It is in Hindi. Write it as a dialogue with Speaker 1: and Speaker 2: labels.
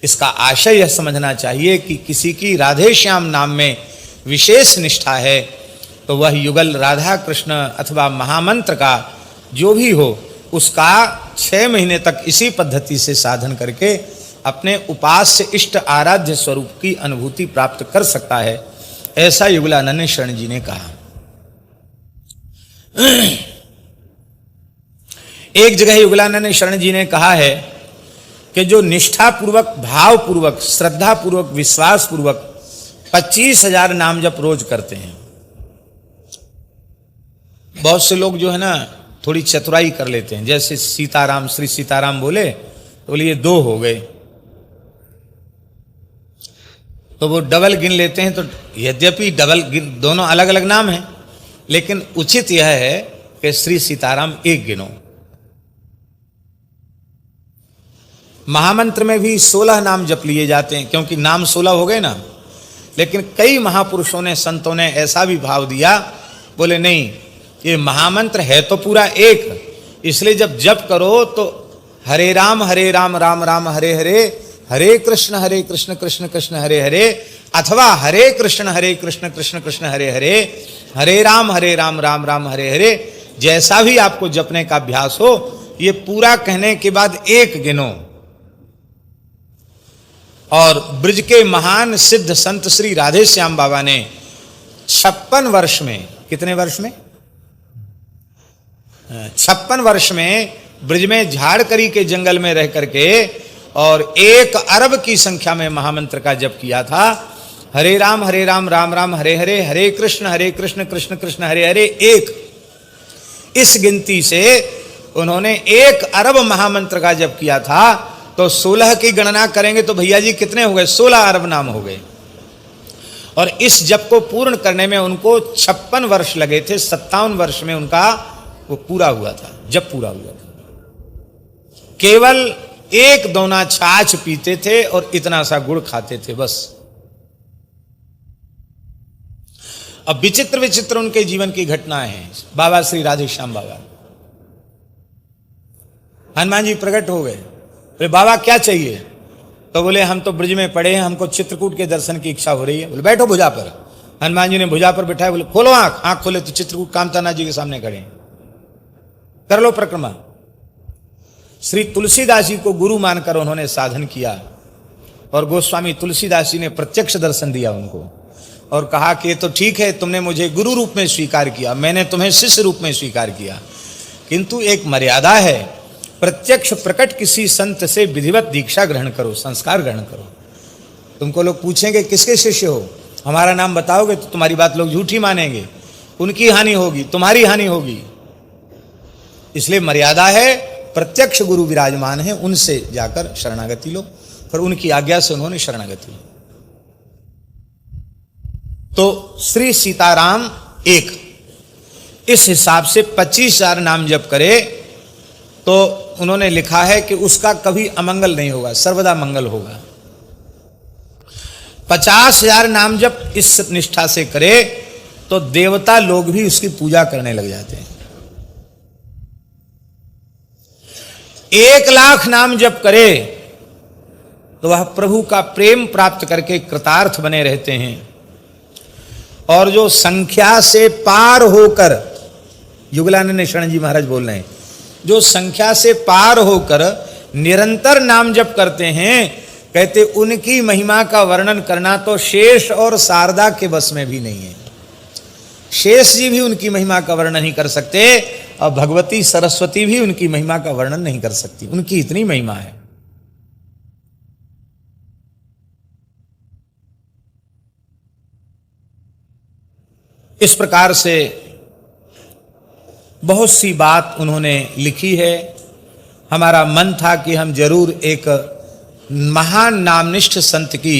Speaker 1: इसका आशय यह समझना चाहिए कि किसी की राधे श्याम नाम में विशेष निष्ठा है तो वह युगल राधा कृष्ण अथवा महामंत्र का जो भी हो उसका 6 महीने तक इसी पद्धति से साधन करके अपने उपास्य इष्ट आराध्य स्वरूप की अनुभूति प्राप्त कर सकता है, ऐसा युगलानंद शरण जी ने कहा। एक जगह युगलानंद शरण जी ने कहा है कि जो निष्ठा पूर्वक, भाव पूर्वक, श्रद्धा पूर्वक, विश्वास पूर्वक 25,000 नाम जप रोज करते हैं। बहुत से लोग जो है ना थोड़ी चतुराई कर लेते हैं, जैसे सीताराम, श्री सीताराम बोले तो बोले ये 2 हो गए, तो वो डबल गिन लेते हैं। तो यद्यपि डबल गिन, दोनों अलग अलग नाम हैं, लेकिन उचित यह है कि श्री सीताराम 1 गिनो। महामंत्र में भी 16 नाम जप लिए जाते हैं, क्योंकि नाम 16 हो गए ना। लेकिन कई महापुरुषों ने, संतों ने ऐसा भी भाव दिया, बोले नहीं, ये महामंत्र है तो पूरा 1, इसलिए जब जप करो तो हरे राम राम राम हरे हरे, हरे कृष्ण कृष्ण कृष्ण हरे हरे, अथवा हरे कृष्ण कृष्ण कृष्ण हरे हरे, हरे राम राम राम हरे हरे, जैसा भी आपको जपने का अभ्यास हो, ये पूरा कहने के बाद 1 गिनो। और ब्रज के महान सिद्ध संत श्री राधे श्याम बाबा ने 56 वर्ष में, कितने वर्ष में? 56 वर्ष में ब्रज में झाड़करी के जंगल में रह करके और 1 अरब की संख्या में महामंत्र का जप किया था। हरे राम राम राम हरे हरे, हरे कृष्ण कृष्ण कृष्ण हरे हरे 1। इस गिनती से उन्होंने 1 अरब महामंत्र का जप किया था। तो 16 की गणना करेंगे तो भैया जी कितने हो गए? 16 अरब नाम हो गए। और इस जप को पूर्ण करने में उनको 56 वर्ष लगे थे। 57 वर्ष में उनका वो पूरा हुआ था, जब पूरा हुआ था। केवल 1 दोना छाछ पीते थे और इतना सा गुड़ खाते थे, बस। अब विचित्र विचित्र उनके जीवन की घटनाएं हैं। बाबा श्री राधे श्याम बाबा, हनुमान जी प्रकट हो गए, बोले बाबा क्या चाहिए? तो बोले हम तो ब्रज में पड़े हैं, हमको चित्रकूट के दर्शन की इच्छा हो रही है। बोले बैठो भुजा पर। हनुमान जी ने भुजा पर बिठाया, बोले खोलो आंख। आंख खोले तो चित्रकूट कामताना जी के सामने खड़े हैं। कर लो परिक्रमा। श्री तुलसीदास जी को गुरु मानकर उन्होंने साधन किया और गोस्वामी तुलसीदास जी ने प्रत्यक्ष दर्शन दिया उनको और कहा कि ये तो ठीक है, तुमने मुझे गुरु रूप में स्वीकार किया, मैंने तुम्हें शिष्य रूप में स्वीकार किया, किंतु एक मर्यादा है। प्रत्यक्ष प्रकट किसी संत से विधिवत दीक्षा ग्रहण करो, संस्कार ग्रहण करो। तुमको लोग पूछेंगे किसके शिष्य हो, हमारा नाम बताओगे तो तुम्हारी बात लोग झूठी मानेंगे, उनकी हानि होगी, तुम्हारी हानि होगी। इसलिए मर्यादा है, प्रत्यक्ष गुरु विराजमान है, उनसे जाकर शरणागति लो। फिर उनकी आज्ञा से उन्होंने शरणागति ली। तो श्री सीताराम 1, इस हिसाब से 25,000 नाम जप करे तो उन्होंने लिखा है कि उसका कभी अमंगल नहीं होगा, सर्वदा मंगल होगा। 50,000 नाम जप इस निष्ठा से करे तो देवता लोग भी उसकी पूजा करने लग जाते हैं। 1,00,000 नाम जप करे तो वह प्रभु का प्रेम प्राप्त करके कृतार्थ बने रहते हैं। और जो संख्या से पार होकर, युगलानंद शरण जी महाराज बोल रहे हैं, जो संख्या से पार होकर निरंतर नाम जप करते हैं, कहते उनकी महिमा का वर्णन करना तो शेष और शारदा के बस में भी नहीं है। शेष जी भी उनकी महिमा का वर्णन नहीं कर सकते और भगवती सरस्वती भी उनकी महिमा का वर्णन नहीं कर सकती, उनकी इतनी महिमा है। इस प्रकार से बहुत सी बात उन्होंने लिखी है। हमारा मन था कि हम जरूर एक महान नामनिष्ठ संत की